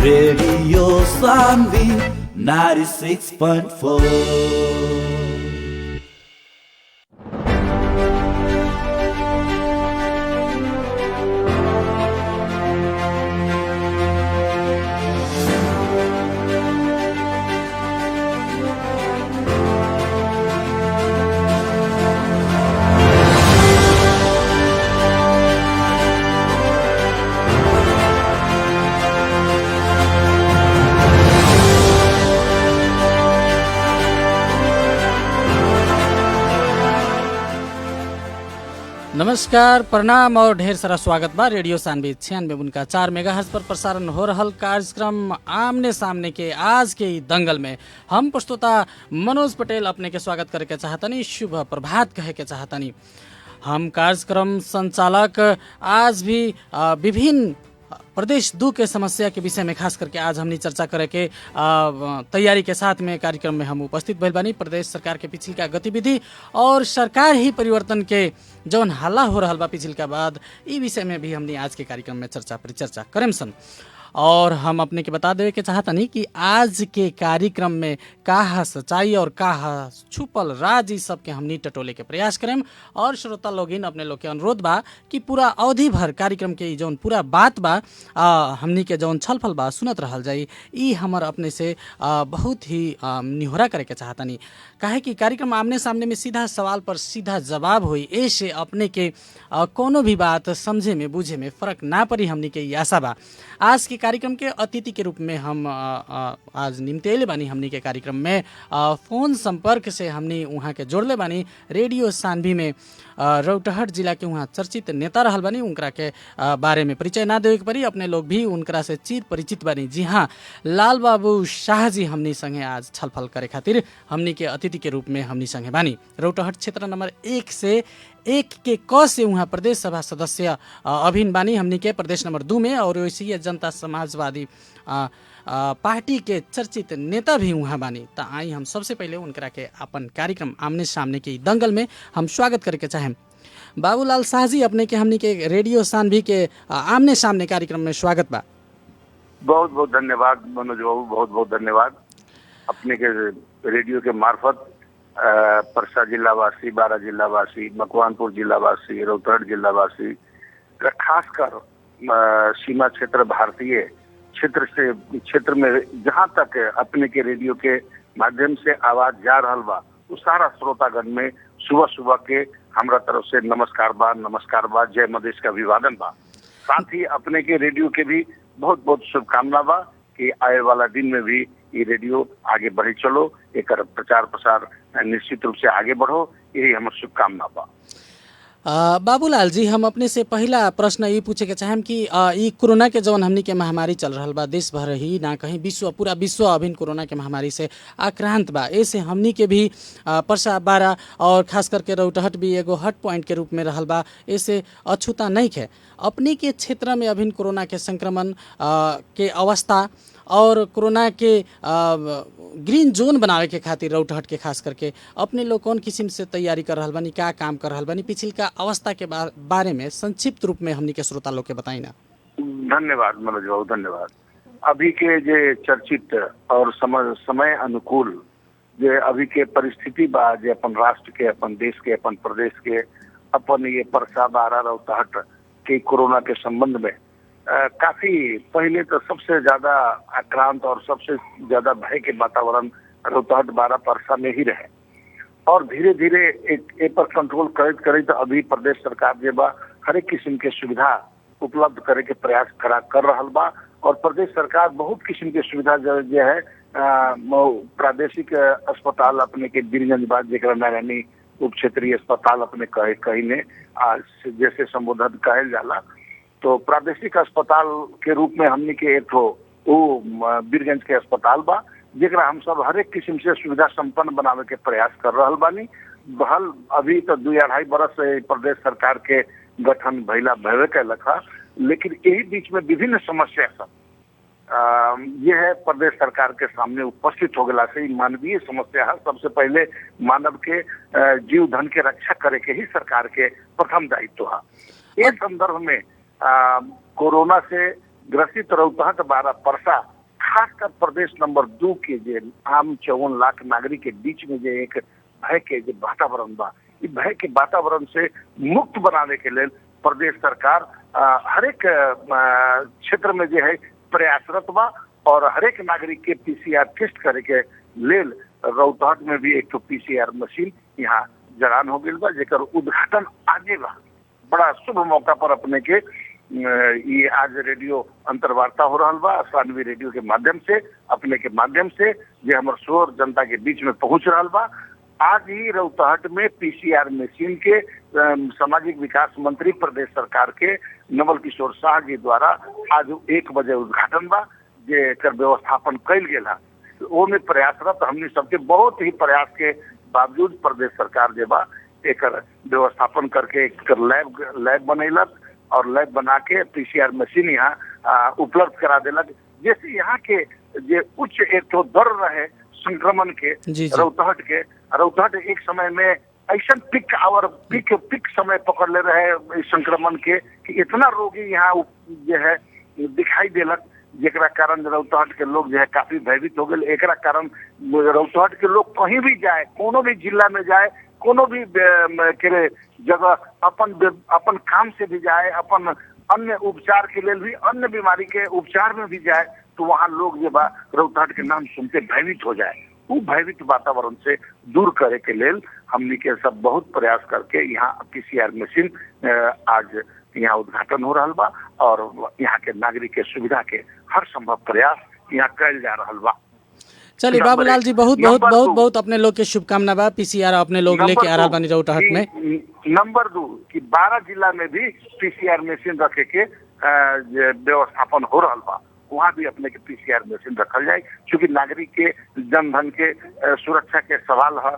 Radio Saanvi 96.4। नमस्कार, प्रणाम और ढेर सारा स्वागत बा। रेडियो सान्वी 96.4 मेगाहर्ट्ज पर प्रसारण हो रहल कार्यक्रम आमने सामने के आज के दंगल में हम प्रस्तुता मनोज पटेल अपने के स्वागत करे के चाहतनी, शुभ प्रभात कहे के चाहतनी। हम कार्यक्रम संचालक आज भी विभिन्न प्रदेश 2 के समस्या के विषय में खास करके आज हमने चर्चा करे के तैयारी के साथ में कार्यक्रम में हम उपस्थित भइल बानी। प्रदेश सरकार के पिछिलका गतिविधि और सरकार ही परिवर्तन के जौन हल्ला हो रहा बा पिछिलका बाद, ई विषय में भी हमने आज के कार्यक्रम में चर्चा परिचर्चा करेम सन। और हम अपने के बता देवे के चाहतनी कि आज के कार्यक्रम में काहा सच्चाई और काहा छुपल राज ई सब के हमनी टटोले के प्रयास करें। और श्रोता लोगिन अपने लोग के अनुरोध बा कि पूरा अवधि भर कार्यक्रम के जौन पूरा बात बा हमनी के जौन छलफल बा सुनत रहल जाई। ई हमर अपने से बहुत ही निहोरा करे के चाहतनी, काहे कि कार्यक्रम आमने सामने में सीधा सवाल पर सीधा जवाब हुई, ऐसे अपने के कोनो भी बात समझे में बुझे में फर्क ना पड़ी। हमनी के ई आशा बा। आज के कार्यक्रम के अतिथि के रूप में हम आज निम्तेले बानी। हमनी के कार्यक्रम में फोन संपर्क से हमनी वहाँ के जोड़ले बानी। रेडियो सान्वी में रौटहट जिला के वहाँ चर्चित नेता रहल बानी, उनकरा के बारे में परिचय ना देवे के पड़ी, अपने लोग भी उनकरा से चिर परिचित बानी। जी हाँ, लाल बाबू शाह जी हमनी संगे आज छलफल करे खातिर हमनी के अतिथि के रूप में हमनी संगे बानी। रौटहट क्षेत्र नंबर 1 से 1 के क से वहाँ प्रदेश सभा सदस्य अभिन बानी हमनी के प्रदेश नंबर 2 में। और वैसे जनता समाजवादी पार्टी के चर्चित नेता भी वहाँ बानी। तो आई हम सबसे पहले उनकरा के अपन कार्यक्रम आमने सामने के दंगल में हम स्वागत करके चाहें। बाबूलाल शाह जी, अपने के हमनी के रेडियो सान्वी के आमने सामने कार्यक्रम में स्वागत बा। बहुत बहुत धन्यवाद मनोज बाबू, बहुत बहुत धन्यवाद। अपने के रेडियो के मार्फत परसा जिलावासी, बारा जिलावासी, मकवानपुर जिलावासी, रौतहट जिलावासी, खासकर सीमा क्षेत्र भारतीय क्षेत्र में जहाँ तक अपने के रेडियो के माध्यम से आवाज जा रहा बा, उस सारा श्रोतागण में सुबह सुबह के हमरा तरफ से नमस्कार बा, जय मदेश का अभिवादन बा। साथ ही अपने के रेडियो के भी बहुत बहुत शुभकामना बा कि आए वाला दिन में भी ये रेडियो आगे बढ़े चलो, एक प्रचार प्रसार निश्चित रूप से आगे बढ़ो, यही हमारी शुभकामना बा। बाबूलाल जी, हम अपने से पहला प्रश्न ये पूछे के चाहें कि ई कोरोना के जौन हमनी के महामारी चल रहा बा, देश भर ही ना कहीं विश्व, पूरा विश्व अभिन कोरोना के महामारी से आक्रांत बा। ऐसे हमनी के भी परसा, बारा और खास करके रौटहट भी एगो हट पॉइंट के रूप में रहल बा, ऐसे अछूता नहीं है। अपने के क्षेत्र में अभिन कोरोना के संक्रमण के अवस्था और कोरोना के ग्रीन जोन बनावे के खातिर रौटहट के खास करके अपने लोग कौन किस्म से तैयारी कर रहल बानी, क्या काम कर रहल बानी, पिछिलका अवस्था के बारे में संक्षिप्त रूप में हमनी के श्रोता लोग के बताई ना। धन्यवाद मनोज बाबू, धन्यवाद। अभी के जे चर्चित और समय अनुकूल जे अभी के परिस्थिति बा, जे अपन राष्ट्र के, अपन देश के, अपन प्रदेश के, अपन ये परसा, बारा, रौतहट के कोरोना के संबंध में काफी पहले तो सबसे ज्यादा आक्रांत और सबसे ज्यादा भय के वातावरण रौतहट, बारा, परसा में ही रहे। और धीरे धीरे एक पर कंट्रोल करते तो अभी प्रदेश सरकार जे बा हर एक किस्म के सुविधा उपलब्ध करे के प्रयास कर रहा बा। और प्रदेश सरकार बहुत किस्म के सुविधा जो है प्रादेशिक अस्पताल अपने के बीरगंज बा, जेकरा नारायणी उप क्षेत्रीय अस्पताल अपने कहीं जैसे संबोधन कहल जाला, तो प्रादेशिक अस्पताल के रूप में हमनी के एक बीरगंज के अस्पताल बा, जेकरा हम सब हर एक किस्म से सुविधा संपन्न बनावे के प्रयास कर रहल बानी। बहल अभी तो 2-2.5 बरस से प्रदेश सरकार के गठन भइले के लखा, लेकिन यही बीच में विभिन्न समस्या सब ये है प्रदेश सरकार के सामने उपस्थित हो गला से मानवीय समस्या है। सबसे पहले मानव के जीव धन के रक्षा करे के ही सरकार के प्रथम दायित्व है। इस संदर्भ में कोरोना से ग्रसित रौतहट बारा परसा खासकर प्रदेश नंबर 2 के जे आम 54 लाख नागरिक के बीच में जे एक भय के जे वातावरण बा, ई भय के वातावरण से मुक्त बनाने के लिए प्रदेश सरकार हरेक क्षेत्र में जो है प्रयासरत बा और हरेक नागरिक के पीसीआर टेस्ट करे के लेल रौतहट में भी एक तो पीसीआर मशीन यहाँ जड़ान हो गई बा, जेकर उद्घाटन आगे बा। बड़ा शुभ मौका पर अपने के ये आज रेडियो अंतर्वार्ता हो रहा बा, सानवी रेडियो के माध्यम से, अपने के माध्यम से जे हमर शोर जनता के बीच में पहुंच रहा बा। आज ही रौतहट में पीसीआर मशीन के सामाजिक विकास मंत्री प्रदेश सरकार के नवल किशोर शाह जी द्वारा आज 1 बजे उद्घाटन बा, जेकर व्यवस्थापन कैल गेल है। वो में प्रयासरत हमने सबके बहुत ही प्रयास के बावजूद प्रदेश सरकार जे बा एक व्यवस्थापन करके एक लैब बनैलक और लैब बना के पीसीआर मशीन यहाँ उपलब्ध करा दिलक, जैसे यहाँ के जे उच्च एक तो दर रहे संक्रमण के रौतहट एक समय में ऐसा पिक समय पकड़ ले रहे संक्रमण के कि इतना रोगी यहाँ जो है दिखाई दिलक, जेकरा कारण रौतहट के लोग जो है काफी भयभीत हो गए। एकरा कारण रौतहट के लोग कहीं भी जाए, कोनो भी जिला में जाए, कोनो भी जगह अपन काम से भी जाए, अपन अन्य उपचार के लिए भी, अन्य बीमारी के उपचार में भी जाए, तो वहाँ लोग जो बा रौतहट के नाम सुनते भयभीत हो जाए। वो भयभीत वातावरण से दूर करे के लिए हमने के सब बहुत प्रयास करके यहाँ पीसीआर मशीन आज यहाँ उद्घाटन हो रहा बा और यहाँ के नागरिक के सुविधा के हर संभव प्रयास यहाँ कैल जा रहा बा। चलिए बाबूलाल जी, बहुत अपने लोग के शुभकामना बा। पीसीआर अपने लोग लेके आ रहा बानी रौतहट में। नंबर 2 कि 12 जिला में भी पीसीआर मशीन रखे के व्यवस्थापन हो रहा बा, वहाँ भी अपने के पीसीआर मशीन रखल जाए, क्योंकि नागरिक के जनधन के सुरक्षा के सवाल है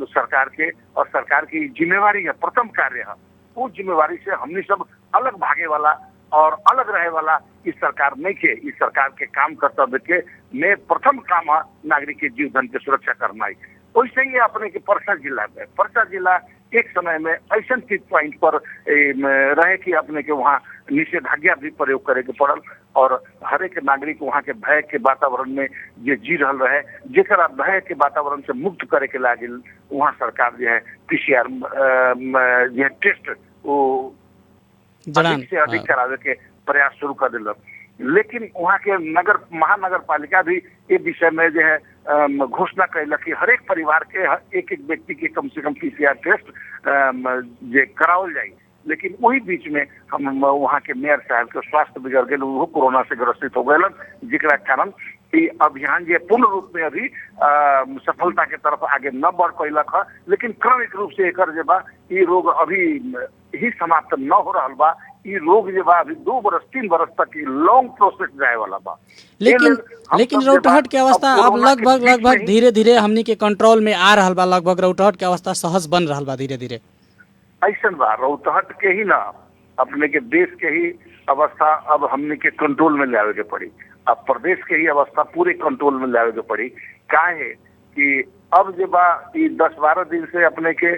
सरकार के, और सरकार की जिम्मेवारी है, प्रथम कार्य है। उस जिम्मेवारी से हमने सब अलग भागे वाला और अलग रहे वाला इस सरकार नहीं के, इस सरकार के काम कर्तव्य के में प्रथम काम है नागरिक के जीव धन की सुरक्षा करना है। वैसे ही अपने के परसा जिला में, परसा जिला एक समय में ऐसा चीज पॉइंट पर रहे कि अपने के वहाँ निषेधाज्ञा भी प्रयोग करे के पड़ल और हर एक नागरिक वहाँ के भय के वातावरण में जे जी रहा रहे, जेकरा भय के वातावरण से मुक्त करे के लागे वहाँ सरकार जो है पीसीआर जो टेस्ट वो अधिक से अधिक करावे के प्रयास शुरू कर दिलक। लेकिन वहाँ के महानगर पालिका भी ये विषय में जो है घोषणा कैलक कि हर एक परिवार के एक व्यक्ति के कम से कम पीसीआर टेस्ट जे करावल जाए। लेकिन वही बीच में हम वहाँ के मेयर साहब के स्वास्थ्य बिगड़ गए, वो कोरोना से ग्रसित हो गए, जेकरा कारण कि अभियान जो पूर्ण रूप में अभी सफलता के तरफ आगे न बढ़ पैलक है। लेकिन क्रमिक रूप से एक ये रोग अभी ही समाप्त न हो रहा बा। ये रोग जो बा अभी 2 बरस 3 बरस तक लॉन्ग प्रोसेस जाए वाला बा। लेकिन रौतहट के अवस्था अब लगभग धीरे धीरे हमनी के कंट्रोल में आ रहा बा। लगभग रौतहट के अवस्था सहज बन रहा बा धीरे धीरे। ऐसा बा रौतहट के ही ना अपने के देश के ही अवस्था अब हमने के कंट्रोल में लावे के पड़ी। अब प्रदेश के ही अवस्था पूरे कंट्रोल में लावे के पड़ी। क्या है कि अब जो बा 10-12 दिन से अपने के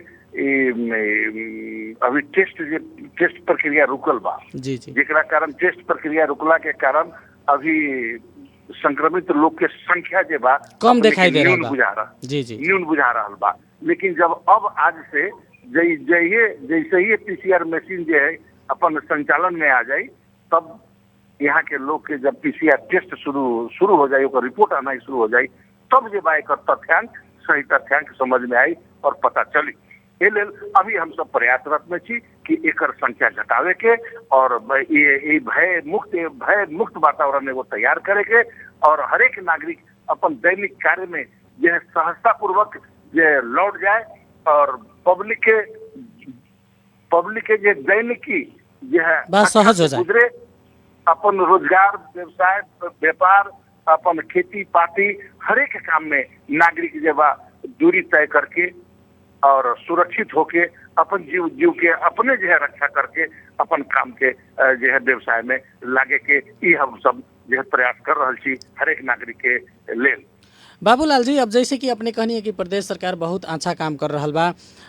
अभी टेस्ट प्रक्रिया रुकल बा, जेकरा कारण टेस्ट प्रक्रिया रुकला के कारण अभी संक्रमित लोग के संख्या जो बा कम दिखाई दे रहा न्यून बुझा रहा बा। लेकिन जब अब आज से जैसे ही पीसीआर मशीन जो है अपन संचालन में आ जाए, तब यहाँ के लोग के जब पीसीआर टेस्ट शुरू हो जाए, रिपोर्ट आना शुरू हो जाए, तब जो बा एक सही तथ्यांक समझ में आई और पता चली। ये अभी हम सब प्रयासरत में छी कि एक संख्या घटावे के और ये भय मुक्त वातावरण में वो तैयार करे के और हर एक नागरिक अपन दैनिक कार्य में यह सहजता पूर्वक लौट जाए और पब्लिक के जो दैनिकी जो सहज हो जाए, गुजरे, अपन रोजगार व्यवसाय व्यापार अपन खेती पाती हर एक काम में नागरिक जो बा दूरी तय करके और सुरक्षित होके अपन जीव के अपने जो है रक्षा करके अपन काम के जो है व्यवसाय में लागे के ये हम सब जो है प्रयास कर रहा छी हर एक नागरिक के लेल। बाबूलाल जी, अब जैसे कि अपने कहनी है कि प्रदेश सरकार बहुत अच्छा काम कर रहा बा,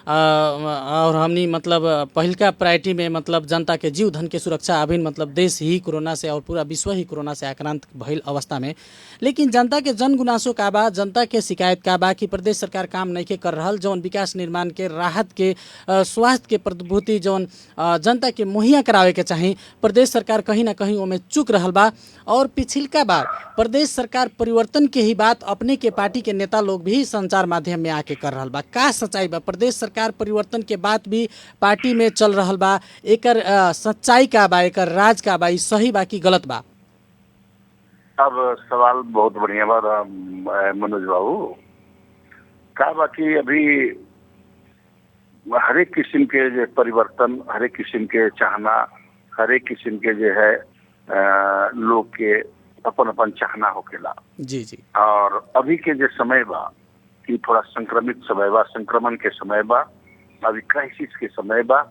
और हमनी मतलब पहिलका प्रायोरिटी में मतलब जनता के जीव धन के सुरक्षा अभिन मतलब देश ही कोरोना से और पूरा विश्व ही कोरोना से आक्रांत भइल अवस्था में, लेकिन जनता के जन गुनासो का बा, जनता के शिकायत का बा कि प्रदेश सरकार काम नहीं के कर रहा, जौन विकास निर्माण के राहत के स्वास्थ्य के प्रतिभूति जौन जनता के मुहैया करावे के चाही, प्रदेश सरकार कहीं ना कहीं ओमे चूक रहा बा। और पिछिलका बार प्रदेश सरकार परिवर्तन के ही बात अपने के पार्टी के नेता लोग भी संचार माध्यम में आके कर रहा बा, का सच्चाई बा? प्रदेश सरकार परिवर्तन के बात भी पार्टी में चल रहा बा, एकर सच्चाई का बा, एकर राज का बा, ई सही बा कि गलत बा? अब सवाल बहुत बढ़िया बा मनोज बाबू। का बा कि अभी हरेक किस्म के जो परिवर्तन, हरेक किस्म के चाहना, हरेक किस्म के जो है लोग के अपन अपन चाहना होकेला। जी जी। और अभी के जो समय बा कि थोड़ा संक्रमित समय बा, संक्रमण के समय बा, अभी क्राइसिस के समय बा,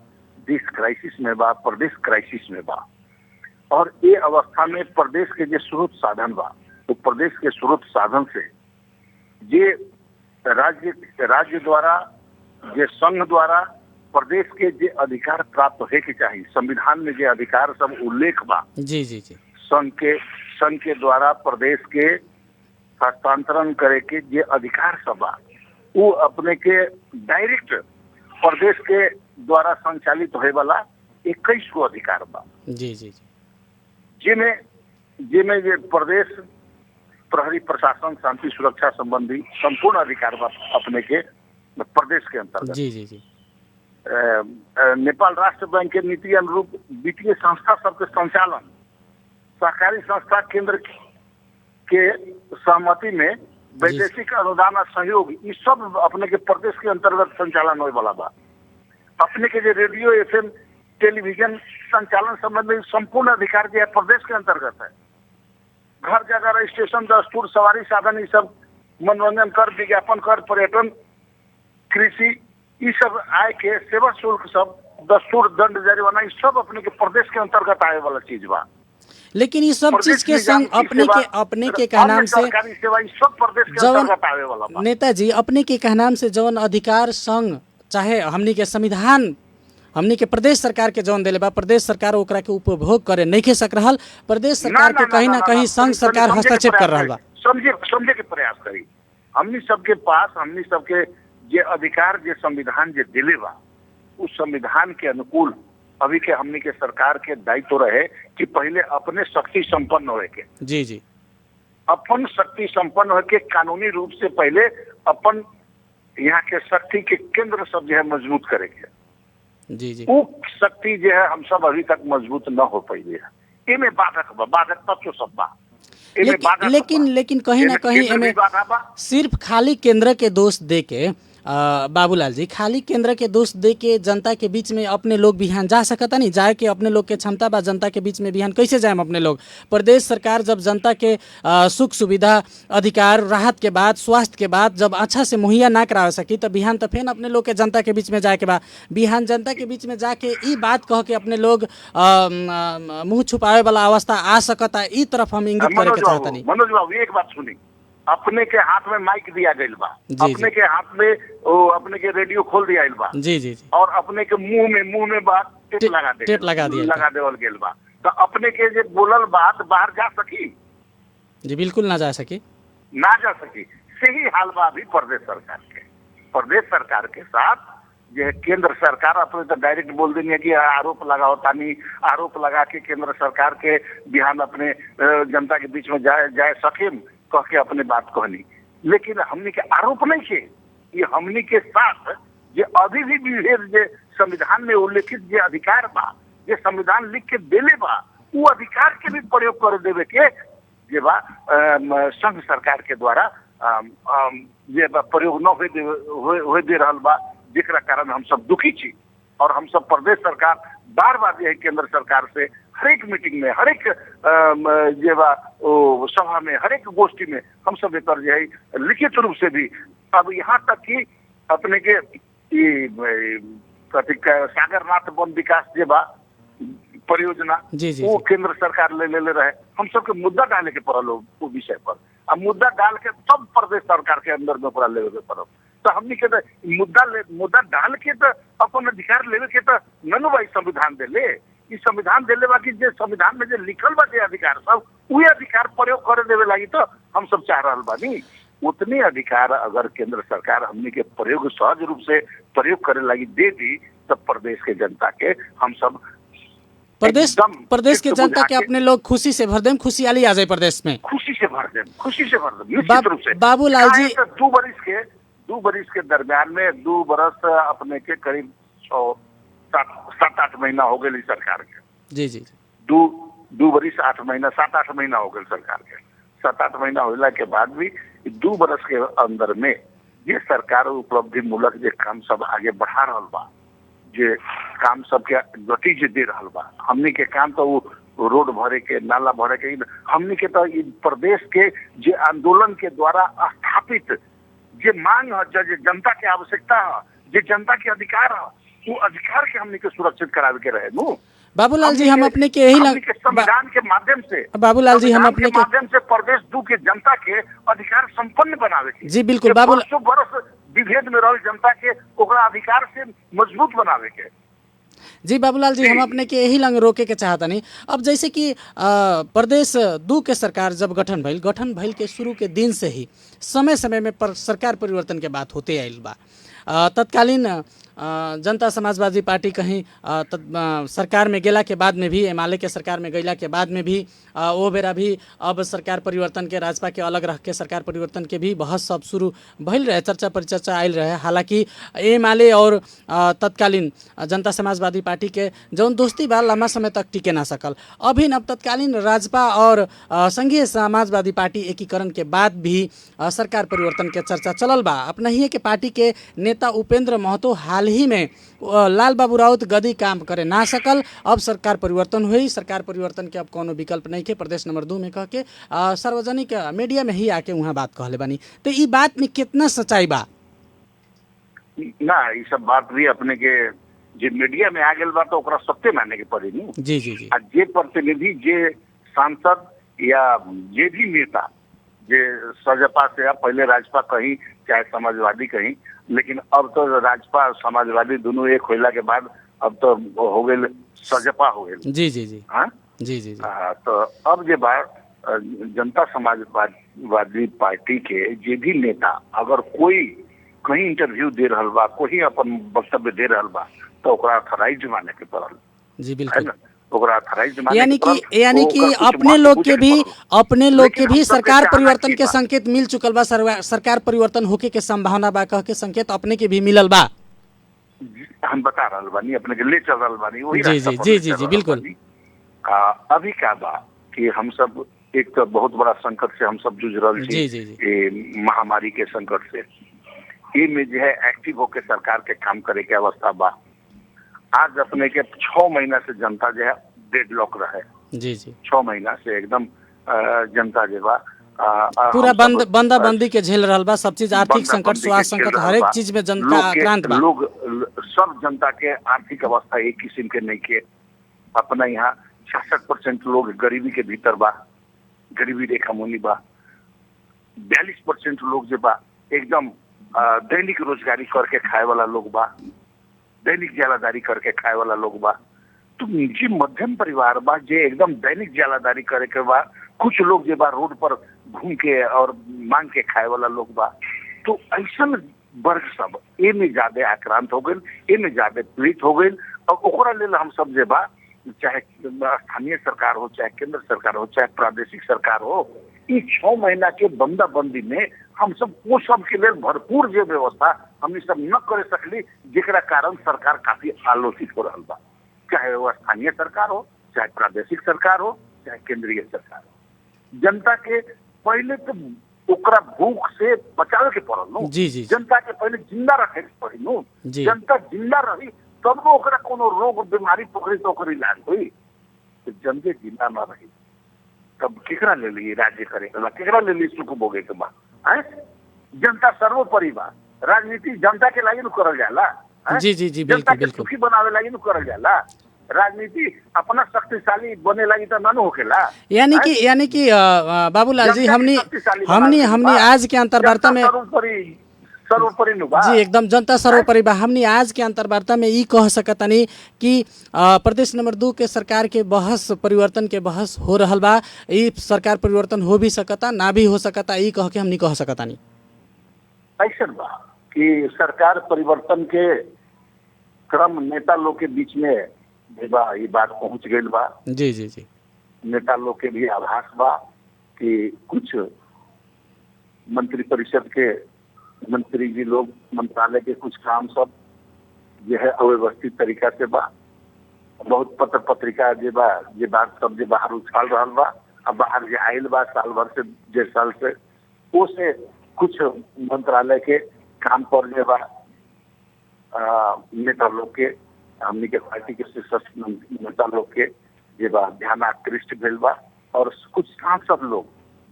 देश क्राइसिस में बा, प्रदेश क्राइसिस में बा। और ये अवस्था में प्रदेश के जो स्रोत साधन बा, तो प्रदेश के स्रोत साधन से जे राज्य द्वारा, जे संघ द्वारा प्रदेश के जे अधिकार प्राप्त होए के चाहिए, संविधान में जे अधिकार सब उल्लेख बा, जी जी जी, संघ के द्वारा प्रदेश के हस्तांतरण करे के जे अधिकार सब बा, वो अपने के डायरेक्ट प्रदेश के द्वारा संचालित होए वाला 21 गो अधिकार बा। जी जी जी, जिनमें जे प्रदेश प्रहरी प्रशासन शांति सुरक्षा संबंधी संपूर्ण अधिकार बा अपने के प्रदेश के अंतर्गत। जी जी जी, नेपाल राष्ट्र बैंक के नीति अनुरूप वित्तीय संस्था सबके संचालन, सहकारी संस्था केंद्र के सहमति में वैदेशिक अनुदान और सहयोग, ये सब अपने के प्रदेश के अंतर्गत संचालन होने वाला बा। अपने के जो रेडियो एफएम टेलीविजन संचालन संबंधी संपूर्ण अधिकार जो है प्रदेश के अंतर्गत है। घर जगह रजिस्ट्रेशन, दस्तूर, सवारी साधन, ये सब मनोरंजन कर, विज्ञापन कर, पर्यटन, कृषि, ये सब आय के सेवा शुल्क सब, दस्तूर, दंड, जरिमाना, ये सब अपने के प्रदेश के अंतर्गत आए वाला चीज बा। लेकिन ये सब चीज के संग अपने के कहनाम से सरकारी सेवा ये सब प्रदेश के अंतर्गत आवे वाला बा। नेताजी, अपने के कहनाम से जौन अधिकार संघ चाहे हमनी के संविधान हमनी के प्रदेश सरकार के जौन दिले बा, प्रदेश सरकार ओकरा के उपभोग करे नहीं खे सक रहल, प्रदेश सरकार के कहीं ना कहीं संघ सरकार हस्तक्षेप कर रहा बा। समझे के प्रयास करी। हमनी सबके पास, हमनी सबके जे अधिकार जे संविधान जे दिले बा, उस संविधान के अनुकूल अभी के हमनी के सरकार के दायित्व रहे कि पहले अपने शक्ति संपन्न होए के। जी जी, अपन शक्ति संपन्न होए के कानूनी रूप से पहले अपन यहाँ के शक्ति के केंद्र सब जो है मजबूत करे के। जी जी, वो शक्ति जो है हम सब अभी तक मजबूत न हो पाई है। इमे बाधक बा, बाधक तत्व सब बा। लेकिन कहीं ना कहीं एमे सिर्फ खाली केंद्र के दोष दे के बाबूलाल जी, खाली केंद्र के दोष दे के जनता के बीच में अपने लोग बिहान जा सकता नहीं? जाए के अपने लोग के क्षमता बा, जनता के बीच में बिहान कैसे जाए अपने लोग? प्रदेश सरकार जब जनता के सुख सुविधा, अधिकार, राहत के बाद, स्वास्थ्य के बाद जब अच्छा से मुहैया ना करा सकी, तो बिहान तो फिर अपने लोग के जनता के बीच में जाए के बाद, बिहान जनता के बीच में जाके ई बात कह के अपने लोग मुँह छुपावे वाला अवस्था आ सकता, ई तरफ हम इंगित करे के चाहता नहीं। मनोज बाबू, एक बात सुनी, अपने के हाथ में माइक दिया गया बा, अपने के हाथ में अपने के रेडियो खोल दिया बा। जी जी जी, और अपने के मुंह में बात टेप लगा देवल गेल बा, तो अपने के जे बोलल बात बाहर जा सकी? जी बिल्कुल ना जा सकी, ना जा सकी। सही हाल बा अभी प्रदेश सरकार के। प्रदेश सरकार के साथ जो केंद्र सरकार अपने तो डायरेक्ट बोल देनी है कि आरोप लगाओ तानी, आरोप लगा के केंद्र सरकार के बिहान अपने जनता के बीच में जाए सके कह के अपने बात कहनी। लेकिन हमनी के आरोप नहीं के, ये हमनी के साथ जे अभी भी विभेद जे संविधान में उल्लेखित जे अधिकार बा, जे संविधान लिख के देले बा, वो अधिकार के भी प्रयोग कर देवे के जे बा संघ सरकार के द्वारा जे बा प्रयोग न हो दे रहल बा, जेकरा कारण हम सब दुखी छी। और हम सब प्रदेश सरकार बार बार जो है केंद्र सरकार से हर एक मीटिंग में, हर एक जे बा सभा में, हर एक गोष्ठी में हम सब एक जो है लिखित रूप से भी, अब यहाँ तक कि अपने के सागरनाथ वन विकास जे बा परियोजना जी, जी, वो जी। केंद्र सरकार ले रहे। हम सबके मुद्दा डाले के पड़ल वो विषय पर। अब मुद्दा डाल के तब प्रदेश सरकार के अंदर में ओकरा लेवे के पड़ल। तो हमनी के मुद्दा डाल के तो अपन अधिकार लेवे के तो ननु भाई संविधान देले। ई संविधान देले बाकी जे संविधान में जो लिखल बा जे अधिकार सब उहे अधिकार प्रयोग करे देवे लागी तो हम सब चाह रहल बानी। उतने अधिकार अगर केंद्र सरकार हमनी के प्रयोग सहज रूप से प्रयोग करे लागी दे दी तब प्रदेश के जनता के हम सब प्रदेश के जनता के अपने लोग खुशी से भर देम, खुशहाली आ जाए प्रदेश में, खुशी से भर देम निश्चित रूप से। बाबूलाल जी, 2 बरिस के दरमियान में 2 बरस अपने के करीब 7-8 महीना हो गए सरकार के। जी जी 2 बरिस 8 महीना 7-8 महीना हो गए सरकार के। 7-8 महीना होला के बाद भी 2 बरस के अंदर में ये सरकार उपलब्धि मूलक जे काम सब आगे बढ़ा रहल बा, जे काम सबके गति जे दे रहल बा। हमनी के काम तो वो रोड भरे के, नाला भरे के, हमनी के तो प्रदेश के जे आंदोलन के द्वारा स्थापित जे मांग है, जे जनता के आवश्यकता है, जे जनता के अधिकार है, वो अधिकार के हमनी के सुरक्षित करावे के रहे नु। बाबूलाल जी हम अपने के यही संविधान के माध्यम से, बाबूलाल जी हम अपने के माध्यम से प्रदेश 2 के जनता के अधिकार संपन्न बनावे के। जी बिल्कुल बाबूलाल, बरस विभेद में रहल जनता के ओकरा अधिकार से मजबूत बनावे के। जी बाबूलाल जी हम अपने के यही लंग रोके के चाहता नहीं। अब जैसे कि प्रदेश 2 के सरकार जब गठन भइल के शुरू के दिन से ही समय समय में सरकार परिवर्तन के बात होते आइल बा। तत्कालीन जनता समाजवादी पार्टी कहीं सरकार में गेला के बाद में भी, एमाले के सरकार में गैला के बाद में भी वो बेरा भी अब सरकार परिवर्तन के, राजपा के अलग रह के सरकार परिवर्तन के भी बहस सब शुरू भइल रहे, चर्चा परिचर्चा आयल रहे। हालांकि एमाले और तत्कालीन जनता समाजवादी पार्टी के जौन दोस्ती बा लंबा समय तक टिके ना सकल। अभी अब तत्कालीन राजपा और संघीय समाजवादी पार्टी एकीकरण के बाद भी सरकार परिवर्तन के चर्चा चलल बा। अपना ही के पार्टी के नेता उपेंद्र महतो हाल ही में लाल बाबू राउत गदी काम करे ना सकल, अब सरकार परिवर्तन हुई। सरकार परिवर्तन के अब कोनो विकल्प नहीं के, प्रदेश नंबर 2 में कह के सार्वजनिक मीडिया में ही आके वहाँ बात कहले बानी। तो ये बात में कितना सच्चाई बा? ना ये सब बात भी अपने के जे मीडिया में आ गल बा तो ओकरा सत्य माने के पड़ी नी। जी जी जी। जे प्रतिनिधि, जे सांसद या जे भी नेता जे सजपा से या पहले राजपा कहीं चाहे समाजवादी कहीं, लेकिन अब तो राजपा समाजवादी दोनों एक होला के बाद अब तो हो गए सजपा हो गए। जी जी जी। हाँ जी जी जी। तो अब जे बात जनता समाजवादी पार्टी के जे भी नेता अगर कोई कहीं इंटरव्यू दे रहल बा, कोई अपन वक्तव्य दे रहल बा तो ओकरा अथॉराइज्ड माने के पड़ल। जी बिल्कुल। यानी कि अपने लोग के भी सरकार परिवर्तन के संकेत मिल चुकल बा, सरकार परिवर्तन होके के संभावना बा कह के संकेत अपने के भी मिलल बा। हम बता रहल बानी, अपने के ले चल रहल बानी वही। जी जी जी जी जी बिल्कुल। अभी का बा कि हम सब एक तो बहुत बड़ा संकट से हम सब जूझ रहल छी। जी जी जी। महामारी के संकट से ये में जो है एक्टिव होके सरकार के काम करे के अवस्था बा। आज अपने के 6 महीना से जनता जो है डेडलॉक रहे। जी जी। 6 महीना से एकदम जनता जो बा पूरा बंदी के झेल रहल बा। सब चीज, आर्थिक संकट, स्वास्थ्य संकट, हर एक चीज में जनता आक्रांत बा। लोग सब जनता के आर्थिक अवस्था एक किस्म के नहीं के। अपना यहाँ 66% लोग गरीबी के भीतर बा, गरीबी रेखा मुनी बा। 42% लोग जो बा एकदम दैनिक रोजगारी करके खाए वाला लोग बा, दैनिक जालादारी करके खाए वाला लोग बा। तो जी मध्यम परिवार बा जे एकदम दैनिक जालादारी करे के बा। कुछ लोग जो बा रोड पर घूम के और मांग के खाए वाला लोग बा। तो ऐसा वर्ग सब ए में ज्यादा आक्रांत हो गए, ए में ज्यादा पीड़ित हो गए। और ओकरा लेल हम सब जे बा, चाहे स्थानीय सरकार हो, चाहे केंद्र सरकार हो, चाहे प्रादेशिक सरकार हो, इस 6 महीना के बंदी में हम सब वो सब के लिए भरपूर जो व्यवस्था हमने सब न करे सकली, जेकरा कारण सरकार काफी आलोचित हो रहा बा। चाहे वो स्थानीय सरकार हो, चाहे प्रादेशिक सरकार हो, चाहे केंद्रीय सरकार हो। जनता के पहले तो ओकरा भूख से बचावे के पड़ल नु। जी जी। जनता के पहले जिंदा रखे के पड़ी नु। जनता जिंदा रही तब वो ओकरा कोनो रोग बीमारी पकड़ी तो ओकर इलाज हुई। तो जनता जिंदा न रही तब केकरा ले ली राज्य करेगा, केकरा ले ली सुख भोगे के बा। जनता सर्वोपरि बा। राजनीति जनता के लागी न करल जाला। जी जी जी बिल्कुल बिल्कुल। सुखी बनावे लागी न करल जाला। राजनीति अपना शक्तिशाली बने लगी तो नानू होकेला। यानी कि बाबूलाल जी हमनी आज के अंतर्वार्ता में सर्वोपरि नुबा जी एकदम जनता सर्वोपरि बा। हमनी आज के अंतर्वार्ता में ई कह सकतानी कि प्रदेश नंबर 2 के सरकार के बहस परिवर्तन के बहस हो रहल बा। ई सरकार परिवर्तन हो भी सकता ना भी हो सकता, ई कह के हमनी कह सकतानी। ऐसा बा कि सरकार परिवर्तन के क्रम नेता लोग के बीच में बा ये बात पहुंच गई बा। जी जी जी नेता लोग के भी आभास बा कि कुछ मंत्री परिषद के मंत्री जी लोग मंत्रालय के कुछ काम सब जो है अव्यवस्थित तरीका से बा। बहुत पत्र पत्रिका जे बा जे बात सब जे बाहर उछाल रहा बा, अब बाहर जे आयल बा साल भर से 1.5 साल से वो से कुछ मंत्रालय के काम पर जे बा नेता लोग के हमनी के पार्टी के शीर्ष नेता लोग के जे बा ध्यान आकृष्ट भेल बा। और कुछ सांसद लोग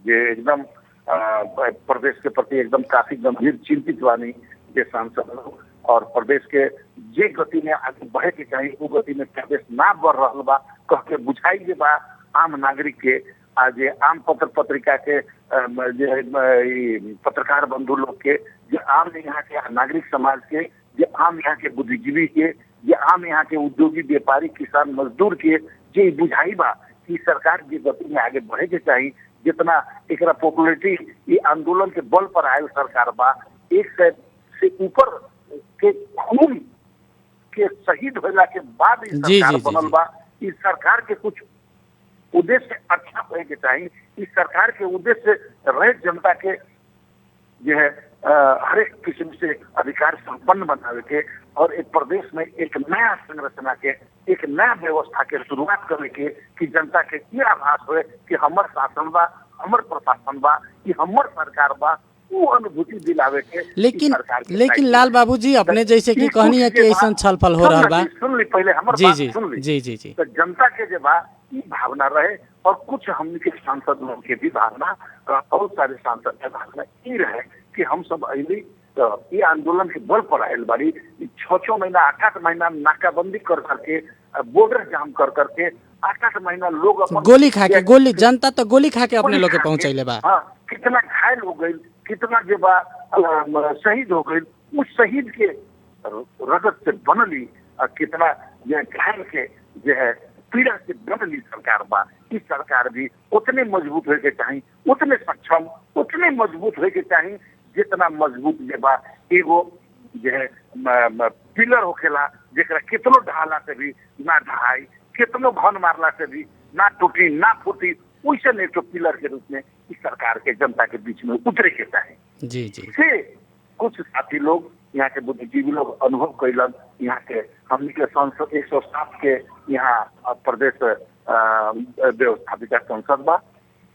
जे एकदम प्रदेश के प्रति एकदम काफी गंभीर चिंतित बानी जे सांसद लोग, और प्रदेश के जे गति में आगे बढ़े के चाहिए वो गति में प्रदेश ना बढ़ रहा बा कह के बुझाई जे बा आम नागरिक के। आज आम पत्र पत्रिका के पत्रकार बंधु लोग के, जो आम यहाँ के नागरिक समाज के, जो आम यहाँ के बुद्धिजीवी के, जो आम यहाँ के उद्योगी व्यापारी किसान मजदूर के जे बुझाई बा कि सरकार की गति में आगे बढ़े के चाहिए। जितना एक पॉपुलरिटी ये आंदोलन के बल पर आयल सरकार बा, 100 से ऊपर के खून के शहीद होला के बाद सरकार बनल बा। इस सरकार के कुछ उद्देश्य अच्छा होने के चाहिए। इस सरकार के उद्देश्य रहे जनता के जो है हर एक किस्म से अधिकार संपन्न बनावे के, और एक प्रदेश में एक नया संरचना के, एक नया व्यवस्था के शुरुआत करे के कि जनता के ये आभास हो कि हमर शासन बा, हमर प्रशासन बा, कि हमर सरकार बा, वो अनुभूति दिलावे के। लेकिन लाल बाबू जी अपने जैसे कि कहनी है कि ऐसा छलफल हो रहा बा। सुन ली पहले हमर बात सुन ली। जी जी जी तो जनता के जो बा ये भावना रहे, और कुछ हमने के सांसद लोग के भी भावना, बहुत सारे सांसद के भावना ये रहे कि हम सब अली तो ये आंदोलन के बल पर आयल बारी 6 महीना 8 महीना नाकाबंदी कर करके, बॉर्डर जाम कर करके 8 महीना लोग गोली खा के, गोली जनता तो गोली खा के अपने लोग के पहुंचैले बा। हाँ, कितना घायल हो गई, कितना जो बा शहीद हो गई, उस शहीद के रगत से बनली, कितना जो घायल के जो है पीड़ा से बनली सरकार बा। इस सरकार भी उतने मजबूत होए के चाहिए, उतने सक्षम, उतने मजबूत होए के चाहिए जितना मजबूत जे बा एगो जो है पिलर होखेला, जेकरा कितनो ढाला से भी ना ढहाई, कितनो भन मारला से भी ना टूटी ना फूटी, वैसे एक पिलर के रूप में इस सरकार के जनता के बीच में उतरे के चाहिए। जी जी से कुछ साथी लोग यहाँ के बुद्धिजीवी लोग अनुभव कैलन। यहाँ के हमने के संसद 107 के यहाँ प्रदेश व्यवस्थापिका संसद बा,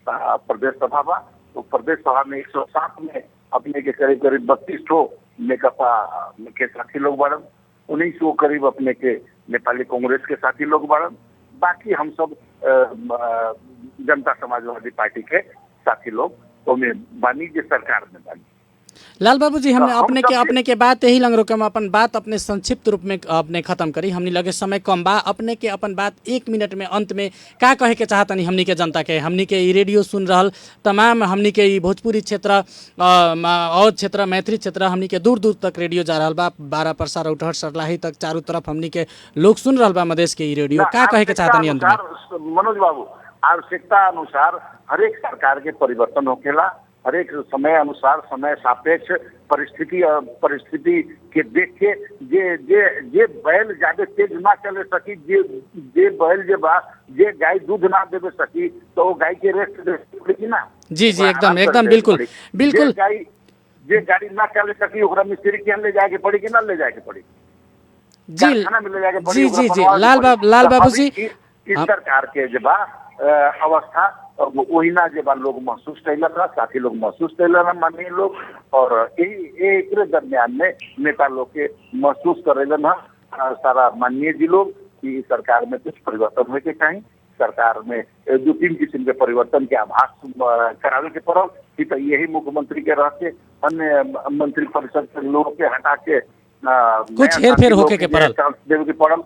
प्रदेश सभा बा। तो प्रदेश सभा में 107 में अपने के करीब 32 ठो नेकपा के साथी लोग बढ़न, 1900 करीब अपने के नेपाली कांग्रेस के साथी लोग बढ़न, बाकी हम सब जनता समाजवादी पार्टी के साथी लोग उनमें वाणिज्य सरकार में बानी। लाल बाबू जी हमने अपने के बात यही लंग रोके, हम अपन बात अपने संक्षिप्त रूप में अपने खत्म करी। हमने लगे समय कम बा, अपने के अपन बात 1 मिनट में अंत में का कहे के चाहतनी हमनी के जनता के, हमनी के रेडियो सुन रहल तमाम हमनी के भोजपुरी क्षेत्र और क्षेत्र मैथिली क्षेत्र हमनी के दूर दूर तक रेडियो जा रहा बा, 12 परसा रौटहट सरलाही तक चारों तरफ हमनी के लोग सुन रहल बा मधेश के रेडियो। का कहे के चाहतनी अंत में? मनोज बाबू, आवश्यकता अनुसार हर एक सरकार के परिवर्तन होखेला, हर एक समय अनुसार समय सापेक्ष परिस्थिति के देख के जे बैल ज्यादा तेज ना चले सकी, जे बैल जे बा जे गाय दूध ना देवे सकी तो वो गाय के रेस्ट दे पड़ेगी ना। जी जी एकदम बिल्कुल बिल्कुल। जे गाड़ी ना चले सकी ओकरा मिस्त्री के ले जाके पड़ेगी ना ले जाके पड़ेगी जी जी जी लाल बाबू जी इस सरकार के जे बा अवस्था वही ना जे बा लोग महसूस कैल था, साथी लोग महसूस कैल माननीय लोग, और यही एक दरमियान में नेता लोग के महसूस करेलन सारा माननीय जी लोग कि सरकार में कुछ परिवर्तन होने के चाहिए। सरकार में 2-3 किस्म के परिवर्तन के आभास करावे के पड़ल कि तो यही मुख्यमंत्री के रहते अन्य मंत्री परिषद के लोग के हटा के कुछ हेर फेर होके के पड़ल देवे के पड़ल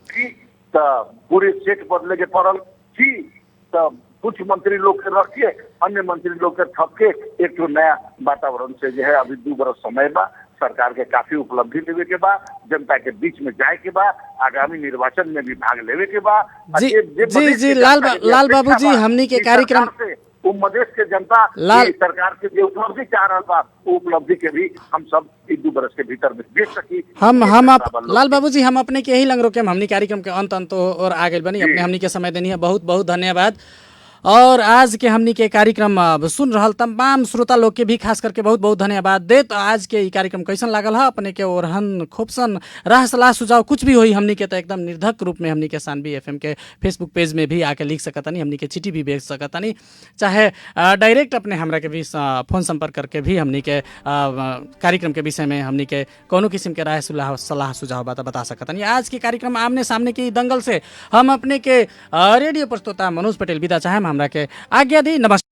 कि तो पूरे सेट बदले के पड़ल थी, तो कुछ मंत्री लोग के रख के अन्य मंत्री लोग के थक के एक तो नया वातावरण से जो है अभी 2 बरस समय बा, सरकार के काफी उपलब्धि लेवे के बा, जनता के बीच में जाए के बा, आगामी निर्वाचन में भी भाग लेवे के बा। जी लाल बाबू जी, हमनी के कार्यक्रम वो मधेश के जनता सरकार के जो उपलब्धि चाह रहा बा, वो उपलब्धि के भी हम सब 2 बरस के भीतर में देख सकी। लाल बाबू जी, हम अपने के यही लंग रोके, हमनी कार्यक्रम के अंत और आगे बनी, अपने हमनी के समय देनी है, बहुत बहुत धन्यवाद। और आज के हमनी के कार्यक्रम सुन रहल तमाम श्रोता लोग के भी खास करके बहुत बहुत धन्यवाद देत। आज के कार्यक्रम कैसन लागल है अपने के ओरहन खूबसन राह सलाह सुझाव कुछ भी होई, हमनी के तो एकदम निर्धक रूप में हमनी के सानवी FM के फेसबुक पेज में भी आके लिख सकतानी, हमनी के चिट्ठी भी भेज सकतानी, चाहे डायरेक्ट अपने हमरा के भी फोन संपर्क करके भी हमनी के कार्यक्रम के विषय में हमनी के कोनो किस्म के राय सलाह सुझाव बता सकतानी। आज के कार्यक्रम आमने सामने के दंगल से हम अपने के रेडियो प्रस्तोता मनोज पटेल विदा चाहे हमरा के आज्ञा दी। नमस्कार।